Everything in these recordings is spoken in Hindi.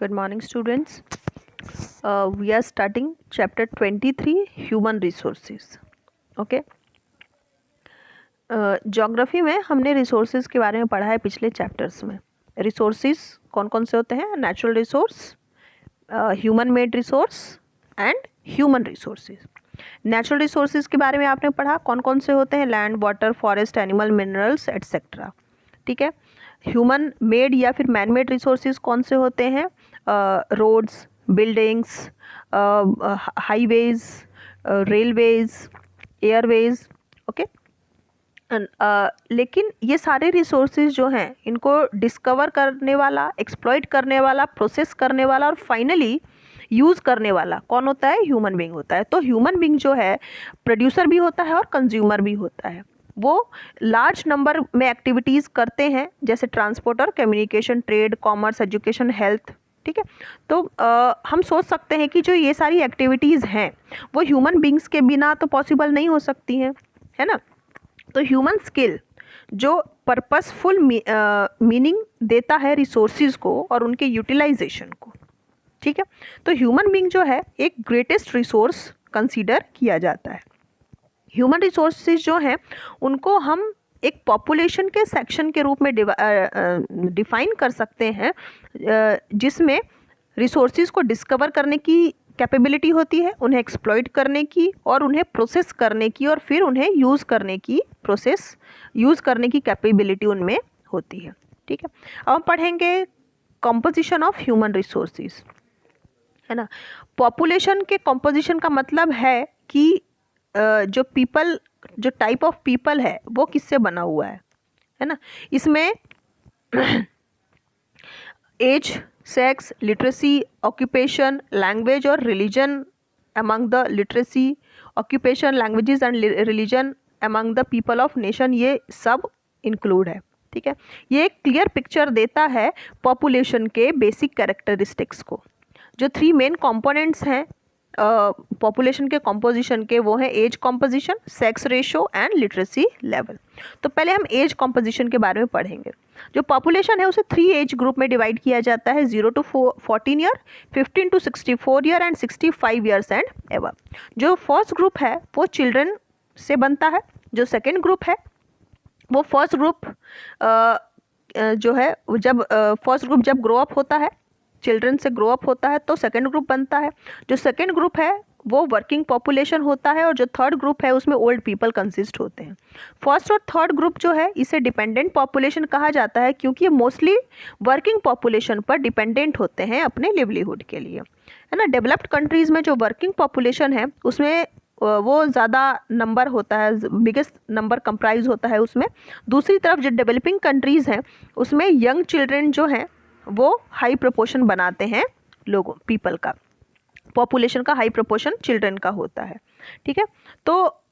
Good morning, students. We are starting chapter 23, Human Resources. Okay. Geography में हमने resources के बारे में पढ़ा है पिछले chapters में. Resources कौन कौन से होते हैं? Natural resource, human made resource and human resources. Natural resources के बारे में आपने पढ़ा कौन कौन से होते हैं? Land, water, forest, animal, minerals, etc. ठीक है. ह्यूमन मेड या फिर मैन मेड रिसोर्सेज कौन से होते हैं? Roads, buildings, highways, railways, airways. Okay. लेकिन ये सारे रिसोर्सेज जो हैं इनको डिस्कवर करने वाला, एक्सप्लॉइट करने वाला, प्रोसेस करने वाला और फाइनली यूज़ करने वाला कौन होता है? ह्यूमन बीइंग होता है. तो ह्यूमन बीइंग जो है प्रोड्यूसर भी होता है और कंज्यूमर भी होता है. वो लार्ज नंबर में एक्टिविटीज़ करते हैं जैसे ट्रांसपोर्ट और communication, trade, commerce, education, health. ठीक है. तो हम सोच सकते हैं कि जो ये सारी एक्टिविटीज़ हैं वो ह्यूमन बीइंग्स के बिना तो पॉसिबल नहीं हो सकती हैं, है ना. तो ह्यूमन स्किल जो पर्पसफुल मीनिंग देता है रिसोर्सेज को और उनके यूटिलाइजेशन को. ठीक है. तो ह्यूमन बीइंग जो है एक ग्रेटेस्ट रिसोर्स कंसीडर किया जाता है. ह्यूमन रिसोर्सेज जो हैं उनको हम एक पॉपुलेशन के सेक्शन के रूप में डिफाइन कर सकते हैं जिसमें रिसोर्सेज को डिस्कवर करने की कैपेबिलिटी होती है, उन्हें एक्सप्लॉइट करने की और उन्हें प्रोसेस करने की और फिर उन्हें यूज़ करने की कैपेबिलिटी उनमें होती है. ठीक है. अब हम पढ़ेंगे कंपोजिशन ऑफ ह्यूमन रिसोर्सेज, है ना. पॉपुलेशन के कंपोजिशन का मतलब है कि जो टाइप ऑफ पीपल है वो किससे बना हुआ है ना. इसमें age, sex, literacy, occupation, language और religion among the literacy, occupation, languages and religion among the people of nation, ये सब इंक्लूड है. ठीक है. ये एक क्लियर पिक्चर देता है पॉपुलेशन के बेसिक कैरेक्टरिस्टिक्स को. जो 3 मेन कंपोनेंट्स हैं पॉपुलेशन के कंपोजिशन के वो हैं age composition, sex ratio and literacy level. तो पहले हम एज कंपोजिशन के बारे में पढ़ेंगे. जो पॉपुलेशन है उसे 3 एज ग्रुप में डिवाइड किया जाता है, 0 to 14 year, 15 to 64 year and 65 years and ever. जो फर्स्ट ग्रुप है वो चिल्ड्रन से बनता है. जो सेकेंड ग्रुप है वो फर्स्ट ग्रुप जो है जब फर्स्ट ग्रुप जब ग्रो अप होता है, चिल्ड्रन से ग्रो अप होता है तो सेकेंड ग्रुप बनता है. जो सेकेंड ग्रुप है वो वर्किंग पॉपुलेशन होता है और जो थर्ड ग्रुप है उसमें ओल्ड पीपल कंसिस्ट होते हैं. फर्स्ट और थर्ड ग्रुप जो है इसे डिपेंडेंट पॉपुलेशन कहा जाता है क्योंकि ये मोस्टली वर्किंग पॉपुलेशन पर डिपेंडेंट होते हैं अपने लिवलीहुड के लिए, है ना. डेवलप्ड कंट्रीज़ में जो वर्किंग पॉपुलेशन है उसमें वो ज़्यादा नंबर होता है, बिगेस्ट नंबर कंप्राइज होता है उसमें. दूसरी तरफ जो डेवलपिंग कंट्रीज़ हैं उसमें यंग चिल्ड्रन जो हैं वो हाई प्रोपोर्शन बनाते हैं लोगों पीपल का. पॉपुलेशन का हाई प्रोपोर्शन चिल्ड्रन का होता है. ठीक है. तो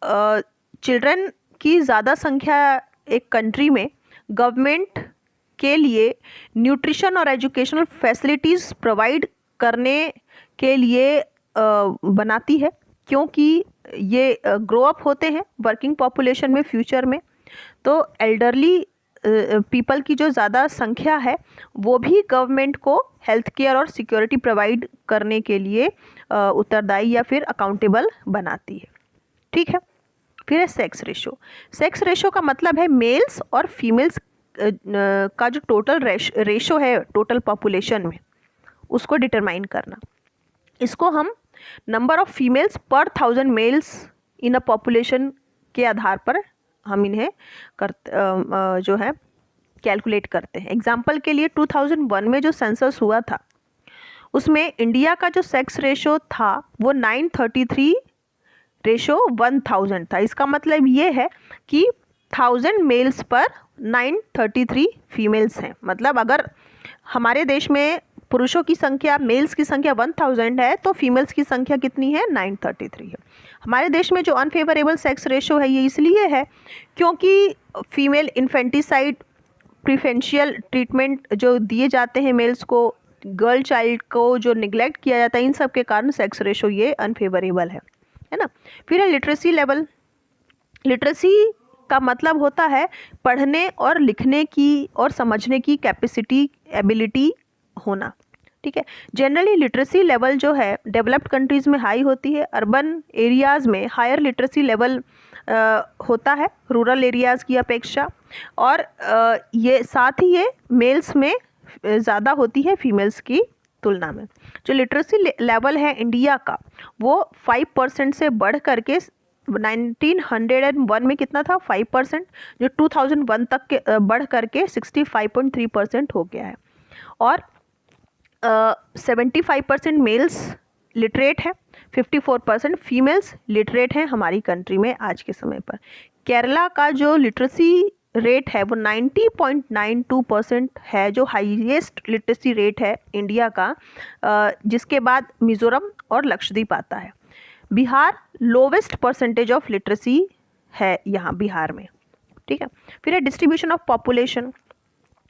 चिल्ड्रन की ज़्यादा संख्या एक कंट्री में गवर्नमेंट के लिए न्यूट्रिशन और एजुकेशनल फैसिलिटीज़ प्रोवाइड करने के लिए बनाती है क्योंकि ये ग्रो अप होते हैं वर्किंग पॉपुलेशन में फ्यूचर में. तो एल्डरली पीपल की जो ज़्यादा संख्या है वो भी गवर्नमेंट को हेल्थ केयर और सिक्योरिटी प्रोवाइड करने के लिए उत्तरदायी या फिर अकाउंटेबल बनाती है. ठीक है. फिर है सेक्स रेशो. सेक्स रेशो का मतलब है मेल्स और फीमेल्स का जो टोटल रेशो है टोटल पॉपुलेशन में उसको डिटरमाइन करना. इसको हम नंबर ऑफ फीमेल्स पर 1000 मेल्स इन अ पॉपुलेशन के आधार पर हम इन्हें जो है कैलकुलेट करते हैं. एग्जाम्पल के लिए 2001 में जो सेंसस हुआ था उसमें इंडिया का जो सेक्स रेशो था वो 933 रेशो 1000 था. इसका मतलब ये है कि 1000 मेल्स पर 933 फीमेल्स हैं. मतलब अगर हमारे देश में पुरुषों की संख्या, मेल्स की संख्या 1000 है तो फीमेल्स की संख्या कितनी है? 933 है. हमारे देश में जो अनफेवरेबल सेक्स रेशो है ये इसलिए है क्योंकि फीमेल इन्फेंटिसाइड, प्रिफरेंशियल ट्रीटमेंट जो दिए जाते हैं मेल्स को, गर्ल चाइल्ड को जो निगलेक्ट किया जाता है, इन सब के कारण सेक्स रेशो ये अनफेवरेबल है ना. फिर है लिटरेसी लेवल. लिटरेसी का मतलब होता है पढ़ने और लिखने की और समझने की कैपेसिटी, एबिलिटी होना. ठीक है। जनरली लिटरेसी लेवल जो है डेवलप्ड कंट्रीज़ में हाई होती है, अर्बन एरियाज़ में हायर लिटरेसी लेवल होता है रूरल एरियाज़ की अपेक्षा, और ये साथ ही ये मेल्स में ज़्यादा होती है फीमेल्स की तुलना में। जो लिटरेसी लेवल है इंडिया का वो 5% से बढ़ करके 1901 में कितना था 5%, जो 2001 तक के बढ़ करके 65.3% हो गया है। और 75% मेल्स लिटरेट है, 54% फीमेल्स लिटरेट हैं हमारी कंट्री में आज के समय पर। केरला का जो लिटरेसी रेट है वो 90.92% है, जो हाईएस्ट लिटरेसी रेट है इंडिया का, जिसके बाद मिज़ोरम और लक्षद्वीप आता है। Bihar lowest percentage of literacy है यहाँ बिहार में, ठीक है। फिर है distribution of population.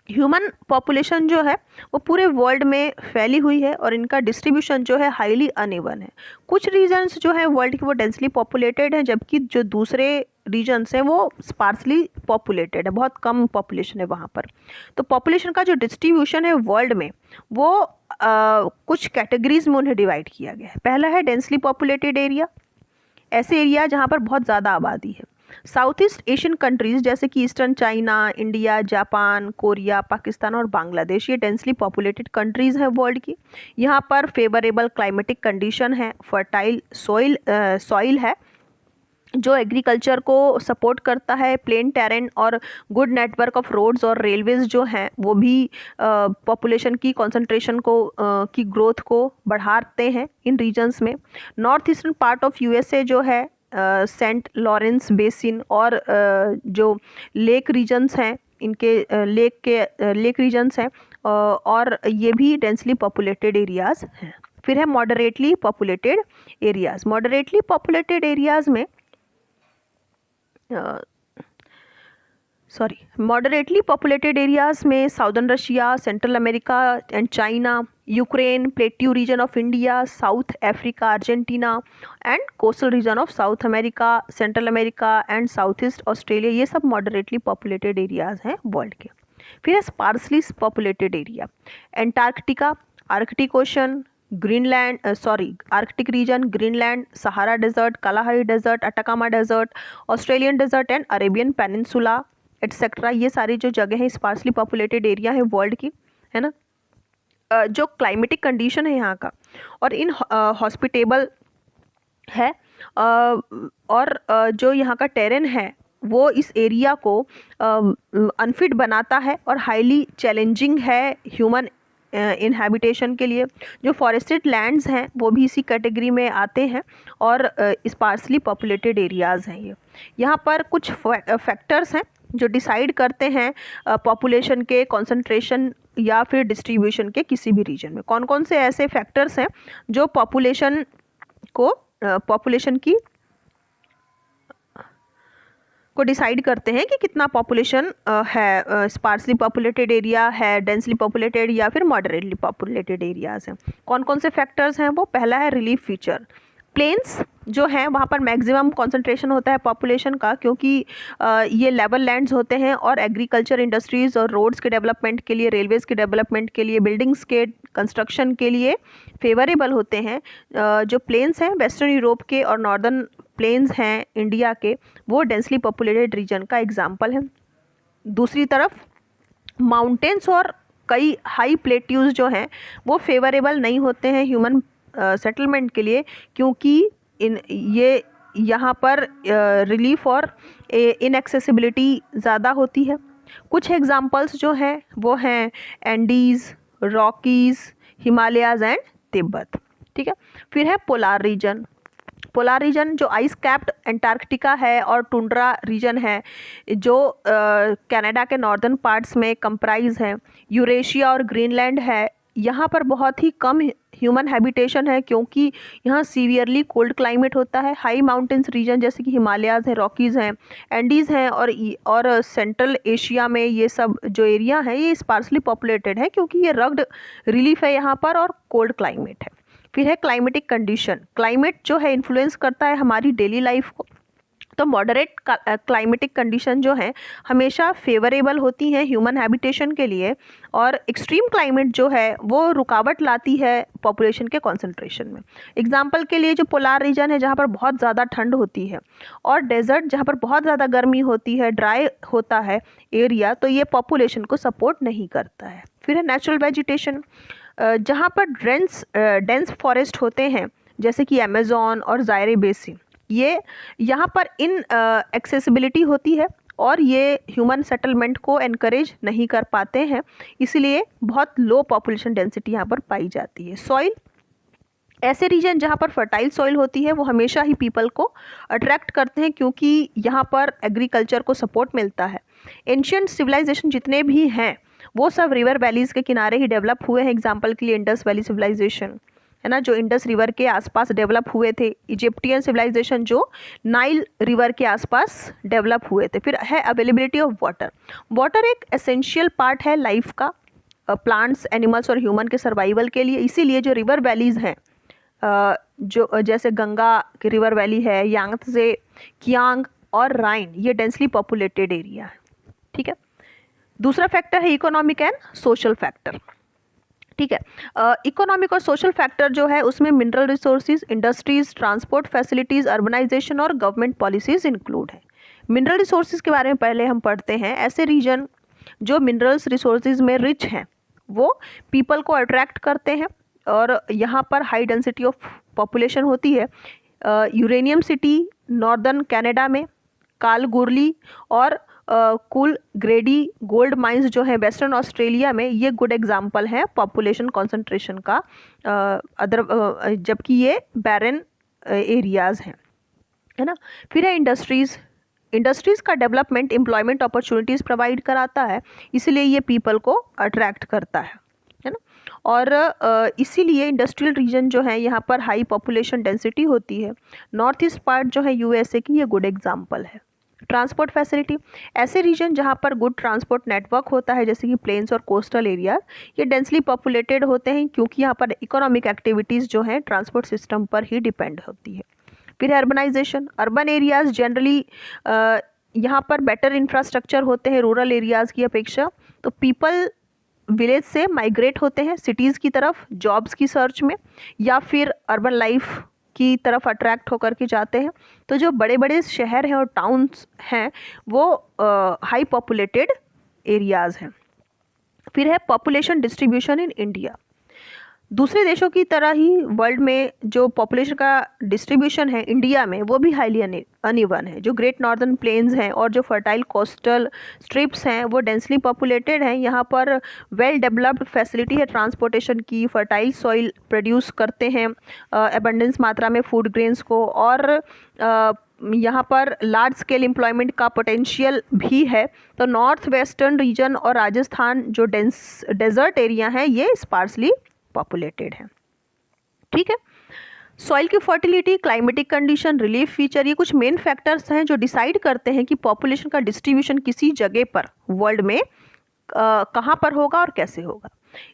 Human population जो है वो पूरे वर्ल्ड में फैली हुई है और इनका डिस्ट्रीब्यूशन जो है हाईली अनइवन है। कुछ रीजन्स जो है वर्ल्ड के वो डेंसली पॉपुलेटेड हैं, जबकि जो दूसरे रीजन्स हैं वो स्पार्सली पॉपुलेटेड है, बहुत कम पॉपुलेशन है वहाँ पर। तो पॉपुलेशन का जो डिस्ट्रीब्यूशन है वर्ल्ड में वो कुछ कैटेगरीज में उन्हें डिवाइड किया गया है। पहला है डेंसली पॉपुलेटेड एरिया, ऐसे एरिया जहाँ पर बहुत ज़्यादा आबादी है। साउथ ईस्ट एशियन कंट्रीज़ जैसे कि eastern China, India, Japan, Korea, Pakistan और बांग्लादेश, ये डेंसली पॉपुलेटेड कंट्रीज़ हैं वर्ल्ड की। यहाँ पर फेवरेबल क्लाइमेटिक कंडीशन है, फर्टाइल सॉइल है जो एग्रीकल्चर को सपोर्ट करता है, प्लेन टेरेन और गुड नेटवर्क ऑफ रोड्स और रेलवेज़ जो हैं वो भी पॉपुलेशन की कंसंट्रेशन को की ग्रोथ को बढ़ाते हैं इन रीजन्स में। North eastern part of USA जो है सेंट लॉरेंस बेसिन और जो लेक रीजन्स हैं इनके लेक रीजन्स हैं और ये भी डेंसली पॉपुलेटेड एरियाज़ हैं। फिर है moderately populated areas. Moderately populated areas में मॉडरेटली पॉपुलेटेड एरियाज़ में southern Russia, central America and China, Ukraine, plateau region of India, South Africa, Argentina and coastal region of South America, Central America and south east Australia, ये सब मॉडरेटली पॉपुलेटेड एरियाज़ हैं वर्ल्ड के। फिर है sparsely populated area. Antarctica, Arctic Ocean, Greenland Arctic region, Greenland, Sahara desert, Kalahari desert, Atacama desert, Australian desert and Arabian peninsula etcetera, ये सारी जो जगह हैं स्पार्सली पॉपुलेटेड एरिया है वर्ल्ड की, है ना। जो क्लाइमेटिक कंडीशन है यहाँ का और इन हॉस्पिटेबल है और जो यहाँ का टेरेन है वो इस एरिया को अनफिट बनाता है और हाईली चैलेंजिंग है ह्यूमन इनहैबिटेशन के लिए। जो फॉरेस्टेड लैंड्स हैं वो भी इसी कैटेगरी में आते हैं और स्पार्सली पॉपुलेटेड एरियाज़ हैं ये। यहाँ पर कुछ फैक्टर्स हैं जो डिसाइड करते हैं पॉपुलेशन के कंसंट्रेशन या फिर डिस्ट्रीब्यूशन के किसी भी रीजन में। कौन कौन से ऐसे फैक्टर्स हैं जो पॉपुलेशन को डिसाइड करते हैं कि कितना पॉपुलेशन है, स्पार्सली पॉपुलेटेड एरिया है, डेंसली पॉपुलेटेड या फिर मॉडरेटली पॉपुलेटेड एरियाज़ हैं। कौन कौन से फैक्टर्स हैं वो? पहला है रिलीफ फीचर। प्लेन्स जो हैं वहाँ पर मैक्सिमम कंसंट्रेशन होता है पॉपुलेशन का, क्योंकि ये लेवल लैंड्स होते हैं और एग्रीकल्चर, इंडस्ट्रीज़ और रोड्स के डेवलपमेंट के लिए, रेलवेज़ के डेवलपमेंट के लिए, बिल्डिंग्स के कंस्ट्रक्शन के लिए फेवरेबल होते हैं। जो प्लेन्स हैं वेस्टर्न यूरोप के और नॉर्दर्न प्लेन्स हैं इंडिया के, वो डेंसली पॉपुलेटेड रीजन का एग्जाम्पल है। दूसरी तरफ माउंटेन्स और कई हाई प्लेट्यूज़ जो हैं वो फेवरेबल नहीं होते हैं ह्यूमन सेटलमेंट के लिए, क्योंकि ये यहाँ पर रिलीफ और इनएक्सेसिबिलिटी ज़्यादा होती है। कुछ एग्जांपल्स जो हैं वो हैं Andes, Rockies, Himalayas and Tibet, ठीक है। फिर है पोलार रीजन। पोलार रीजन जो आइस कैप्ड एंटार्कटिका है और टुंड्रा रीजन है जो कनाडा के नॉर्दर्न पार्ट्स में कंप्राइज है। यूरेशिया और ग्रीनलैंड है, यहाँ पर बहुत ही कम ह्यूमन हैबिटेशन है क्योंकि यहाँ सीवियरली कोल्ड क्लाइमेट होता है। हाई माउंटेन्स रीजन जैसे कि हिमालयाज़ हैं, रॉकीज़ हैं, एंडीज़ हैं और सेंट्रल एशिया में ये सब जो एरिया है ये स्पार्सली पॉपुलेटेड है क्योंकि ये रग्ड रिलीफ है यहाँ पर और कोल्ड क्लाइमेट है। फिर है क्लाइमेटिक कंडीशन। क्लाइमेट जो है इन्फ्लुएंस करता है हमारी डेली लाइफ को। तो मॉडरेट क्लाइमेटिक कंडीशन जो है हमेशा फेवरेबल होती हैं ह्यूमन हैबिटेशन के लिए, और एक्सट्रीम क्लाइमेट जो है वो रुकावट लाती है पॉपुलेशन के कंसंट्रेशन में। एग्जांपल के लिए जो पोलार रीजन है जहाँ पर बहुत ज़्यादा ठंड होती है, और डेजर्ट जहाँ पर बहुत ज़्यादा गर्मी होती है, ड्राई होता है एरिया, तो ये पॉपुलेशन को सपोर्ट नहीं करता है। फिर है नेचुरल वेजिटेशन, जहाँ पर डेंस फॉरेस्ट होते हैं जैसे कि अमेज़न और ज़ायरे बेसिन, ये यहाँ पर इन एक्सेसिबिलिटी होती है और ये ह्यूमन सेटलमेंट को एनकरेज नहीं कर पाते हैं, इसलिए बहुत लो पॉपुलेशन डेंसिटी यहाँ पर पाई जाती है। सॉइल, ऐसे रीजन जहाँ पर फर्टाइल सॉइल होती है वो हमेशा ही पीपल को अट्रैक्ट करते हैं क्योंकि यहाँ पर एग्रीकल्चर को सपोर्ट मिलता है। एंशियंट सिविलाइजेशन जितने भी हैं वो सब रिवर वैलीज़ के किनारे ही डेवलप हुए हैं। एग्जाम्पल के लिए इंडस वैली सिविलाइजेशन है ना, जो इंडस रिवर के आसपास डेवलप हुए थे। इजिप्टियन सिविलाइजेशन जो नाइल रिवर के आसपास डेवलप हुए थे। फिर है अवेलेबिलिटी ऑफ वाटर। वाटर एक एसेंशियल पार्ट है लाइफ का, प्लांट्स, एनिमल्स और ह्यूमन के सर्वाइवल के लिए। इसीलिए जो रिवर वैलीज़ हैं, जो जैसे गंगा की रिवर वैली है, यांगत्से, कियांग और राइन, ये डेंसली पॉपुलेटेड एरिया है। ठीक है। दूसरा फैक्टर है इकोनॉमिक एंड सोशल फैक्टर। ठीक है। इकोनॉमिक और सोशल फैक्टर जो है उसमें mineral resources, industries, transport facilities, urbanisation और गवर्नमेंट पॉलिसीज़ इंक्लूड है। मिनरल रिसोर्सेज के बारे में पहले हम पढ़ते हैं। ऐसे रीजन जो मिनरल्स रिसोर्सेज में रिच हैं वो पीपल को अट्रैक्ट करते हैं और यहाँ पर हाई डेंसिटी ऑफ पॉपुलेशन होती है। यूरेनियम सिटी नॉर्दर्न कनाडा में, कालगुरली और कुल ग्रेडी गोल्ड माइंस जो है वेस्टर्न ऑस्ट्रेलिया में, ये गुड एग्जाम्पल है पॉपुलेशन कॉन्सेंट्रेशन का। जबकि ये बैरन एरियाज़ हैं, है ना। फिर है इंडस्ट्रीज़ का डेवलपमेंट एम्प्लॉयमेंट अपॉर्चुनिटीज़ प्रोवाइड कराता है, इसलिए ये पीपल को अट्रैक्ट करता है ना। और इसीलिए इंडस्ट्रियल रीजन जो है यहाँ पर हाई पॉपुलेशन डेंसिटी होती है। नॉर्थ ईस्ट पार्ट जो है यूएसए की, ये गुड एग्जाम्पल है। ट्रांसपोर्ट फैसिलिटी, ऐसे रीजन जहाँ पर गुड ट्रांसपोर्ट नेटवर्क होता है जैसे कि प्लेन्स और कोस्टल एरिया, ये डेंसली पॉपुलेटेड होते हैं क्योंकि यहाँ पर इकोनॉमिक एक्टिविटीज़ जो हैं ट्रांसपोर्ट सिस्टम पर ही डिपेंड होती है। फिर अर्बनाइजेशन, अर्बन एरियाज़ जनरली यहाँ पर बेटर इंफ्रास्ट्रक्चर होते हैं रूरल एरियाज़ की अपेक्षा, तो पीपल विलेज से माइग्रेट होते हैं सिटीज़ की तरफ जॉब्स की सर्च में, या फिर अर्बन लाइफ की तरफ अट्रैक्ट होकर के जाते हैं। तो जो बड़े बड़े शहर हैं और टाउन्स हैं वो हाई पॉपुलेटेड एरियाज़ हैं। फिर है पॉपुलेशन डिस्ट्रीब्यूशन इन इंडिया। दूसरे देशों की तरह ही वर्ल्ड में जो पॉपुलेशन का डिस्ट्रीब्यूशन है इंडिया में वो भी हाईली अनइवन है। जो ग्रेट नॉर्दर्न प्लेन्स हैं और जो फर्टाइल कोस्टल स्ट्रिप्स हैं वो डेंसली पॉपुलेटेड हैं। यहाँ पर वेल डेवलप्ड फैसिलिटी है ट्रांसपोर्टेशन की, फर्टाइल सॉइल प्रोड्यूस करते हैं एबंडेंस मात्रा में फूड ग्रेन्स को, और यहाँ पर लार्ज स्केल एम्प्लॉयमेंट का पोटेंशियल भी है। तो नॉर्थ वेस्टर्न रीजन और राजस्थान जो डेजर्ट एरिया हैं ये स्पार्सली पॉपुलेटेड है। ठीक है। सॉइल की fertility, climatic condition, relief feature, ये कुछ मेन फैक्टर्स हैं जो डिसाइड करते हैं कि पॉपुलेशन का डिस्ट्रीब्यूशन किसी जगह पर वर्ल्ड में कहाँ पर होगा और कैसे होगा।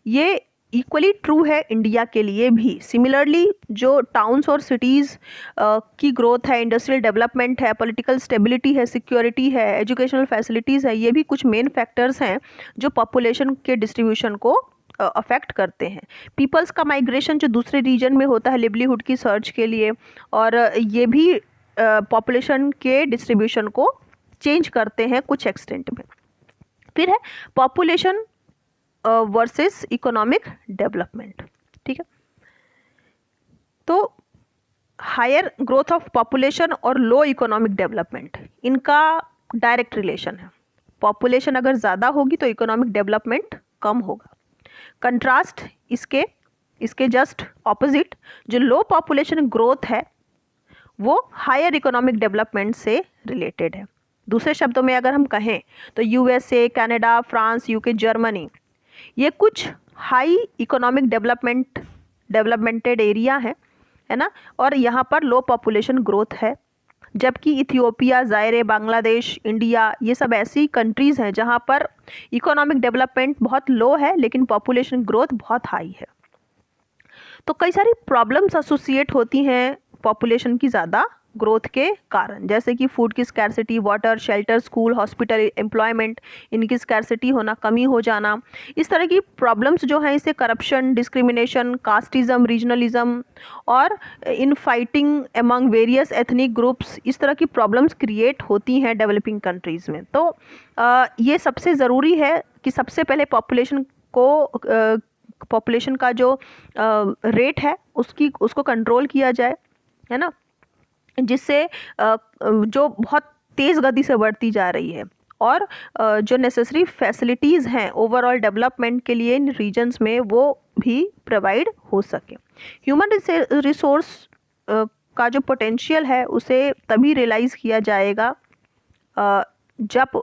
ये इक्वली ट्रू है इंडिया के लिए भी। सिमिलरली जो टाउन्स और सिटीज़ की ग्रोथ है, इंडस्ट्रियल डेवलपमेंट है, पॉलिटिकल स्टेबिलिटी है, सिक्योरिटी है, एजुकेशनल फैसिलिटीज़ है, ये भी कुछ मेन फैक्टर्स हैं जो पॉपुलेशन के डिस्ट्रीब्यूशन को अफेक्ट करते हैं। पीपल्स का माइग्रेशन जो दूसरे रीजन में होता है लिवलीहुड की सर्च के लिए, और ये भी पॉपुलेशन के डिस्ट्रीब्यूशन को चेंज करते हैं कुछ एक्सटेंट में। फिर है पॉपुलेशन वर्सेस इकोनॉमिक डेवलपमेंट। ठीक है। तो हायर ग्रोथ ऑफ पॉपुलेशन और लो इकोनॉमिक डेवलपमेंट, इनका डायरेक्ट रिलेशन है। पॉपुलेशन अगर ज़्यादा होगी तो इकोनॉमिक डेवलपमेंट कम होगा। कंट्रास्ट इसके जस्ट ऑपोजिट, जो लो पॉपुलेशन ग्रोथ है वो हायर इकोनॉमिक डेवलपमेंट से रिलेटेड है। दूसरे शब्दों में अगर हम कहें तो USA, Canada, France, UK, Germany, ये कुछ हाई इकोनॉमिक डेवलपमेंटेड एरिया है ना, और यहाँ पर लो पॉपुलेशन ग्रोथ है। जबकि इथियोपिया, ज़ायरे, बांग्लादेश, इंडिया, ये सब ऐसी कंट्रीज़ हैं जहाँ पर इकोनॉमिक डेवलपमेंट बहुत लो है लेकिन पॉपुलेशन ग्रोथ बहुत हाई है। तो कई सारी प्रॉब्लम्स एसोसिएट होती हैं पॉपुलेशन की ज़्यादा ग्रोथ के कारण, जैसे कि फूड की scarcity, water, shelter, school, hospital, employment, इनकी स्कैरसिटी होना, कमी हो जाना, इस तरह की प्रॉब्लम्स जो हैं इससे करप्शन, डिस्क्रिमिनेशन, कास्टिज्म, रीजनलिज्म और in fighting among various ethnic groups, इस तरह की प्रॉब्लम्स क्रिएट होती हैं डेवलपिंग कंट्रीज़ में। तो ये सबसे ज़रूरी है कि सबसे पहले पॉपुलेशन का जो रेट है उसको कंट्रोल किया जाए, है ना, जिससे जो बहुत तेज़ गति से बढ़ती जा रही है, और जो नेसेसरी फैसिलिटीज़ हैं ओवरऑल डेवलपमेंट के लिए इन रीजन्स में वो भी प्रोवाइड हो सके। ह्यूमन रिसोर्स का जो पोटेंशियल है उसे तभी रियलाइज़ किया जाएगा जब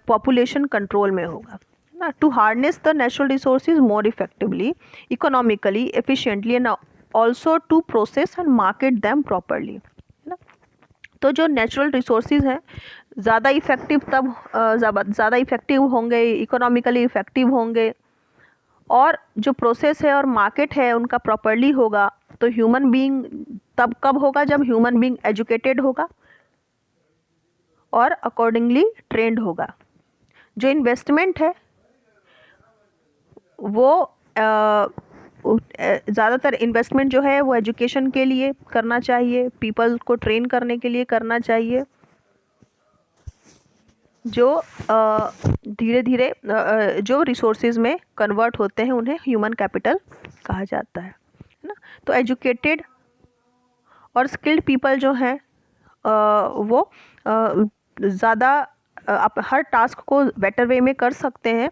पॉपुलेशन कंट्रोल में होगा ना। To harness the natural resources more effectively, economically, efficiently and also to process and market them properly, है ना। तो जो नेचुरल रिसोर्सेज हैं ज़्यादा इफ़ेक्टिव होंगे, इकोनॉमिकली इफ़ेक्टिव होंगे, और जो प्रोसेस है और मार्केट है उनका प्रॉपरली होगा। तो ह्यूमन बीइंग तब कब होगा, जब ह्यूमन बीइंग एजुकेटेड होगा और अकॉर्डिंगली ट्रेंड होगा। जो इन्वेस्टमेंट है वो ज़्यादातर इन्वेस्टमेंट जो है वो एजुकेशन के लिए करना चाहिए, पीपल को ट्रेन करने के लिए करना चाहिए, जो धीरे धीरे जो रिसोर्सेज में कन्वर्ट होते हैं उन्हें ह्यूमन कैपिटल कहा जाता है ना। तो एजुकेटेड और स्किल्ड पीपल जो हैं वो ज़्यादा हर टास्क को बेटर वे में कर सकते हैं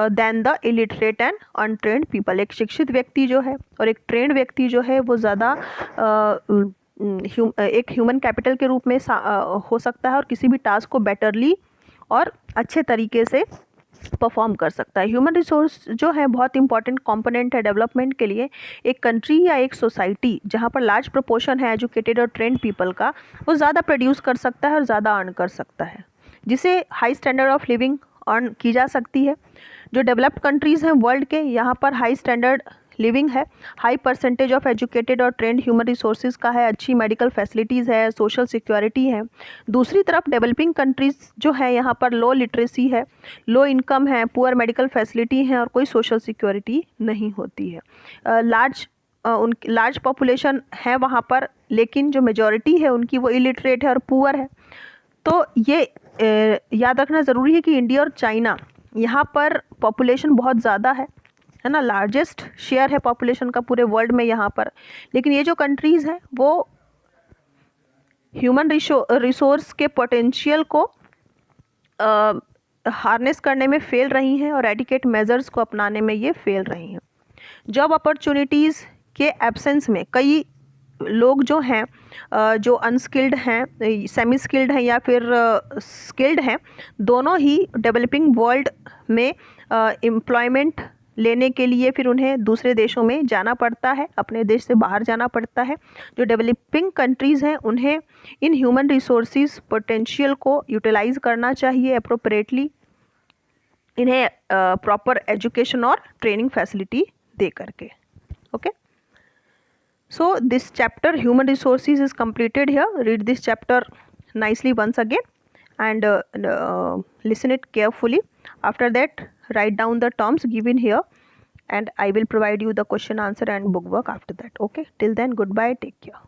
than the illiterate and untrained people. एक शिक्षित व्यक्ति जो है और एक ट्रेंड व्यक्ति जो है वो ज़्यादा एक ह्यूमन कैपिटल के रूप में हो सकता है और किसी भी टास्क को बेटरली और अच्छे तरीके से परफॉर्म कर सकता है। ह्यूमन रिसोर्स जो है बहुत इंपॉर्टेंट कंपोनेंट है डेवलपमेंट के लिए। एक कंट्री या एक सोसाइटी जहाँ पर लार्ज प्रोपोर्शन है एजुकेटेड और ट्रेंड पीपल का, वो ज़्यादा प्रोड्यूस कर सकता है और ज़्यादा अर्न कर सकता है, जिसे high standard of living earn की जा सकती है। जो डेवलप्ड कंट्रीज़ हैं वर्ल्ड के, यहाँ पर हाई स्टैंडर्ड लिविंग है, हाई परसेंटेज ऑफ एजुकेटेड और ट्रेंड ह्यूमन रिसोर्सेज का है, अच्छी मेडिकल फैसिलिटीज़ है, सोशल सिक्योरिटी है। दूसरी तरफ डेवलपिंग कंट्रीज़ जो है यहाँ पर लो लिटरेसी है, लो इनकम है, पुअर मेडिकल फैसिलिटी है और कोई सोशल सिक्योरिटी नहीं होती है। लार्ज पॉपुलेशन है वहाँ पर, लेकिन जो मेजॉरिटी है उनकी वो इलिटरेट है और पुअर है। तो ये याद रखना ज़रूरी है कि इंडिया और चाइना, यहाँ पर पॉपुलेशन बहुत ज़्यादा है ना, लार्जेस्ट शेयर है पॉपुलेशन का पूरे वर्ल्ड में यहाँ पर, लेकिन ये जो कंट्रीज़ हैं वो ह्यूमन रिसोर्स के पोटेंशियल को हार्नेस करने में फेल रही हैं और एडिकेट मेजर्स को अपनाने में ये फेल रही हैं। जॉब अपॉर्चुनिटीज़ के एब्सेंस में कई लोग जो हैं जो अनस्किल्ड हैं, सेमी स्किल्ड हैं या फिर स्किल्ड हैं, दोनों ही डेवलपिंग वर्ल्ड में एम्प्लॉयमेंट लेने के लिए फिर उन्हें दूसरे देशों में जाना पड़ता है, अपने देश से बाहर जाना पड़ता है। जो डेवलपिंग कंट्रीज़ हैं उन्हें इन ह्यूमन रिसोर्सेज पोटेंशियल को यूटिलाइज करना चाहिए अप्रोप्रिएटली, इन्हें प्रॉपर एजुकेशन और ट्रेनिंग फैसिलिटी दे करके। Okay, so this chapter human resources is completed here. Read this chapter nicely once again and listen it carefully. After that, write down the terms given here and I will provide you the question answer and book work after that. Okay, till then, goodbye, take care.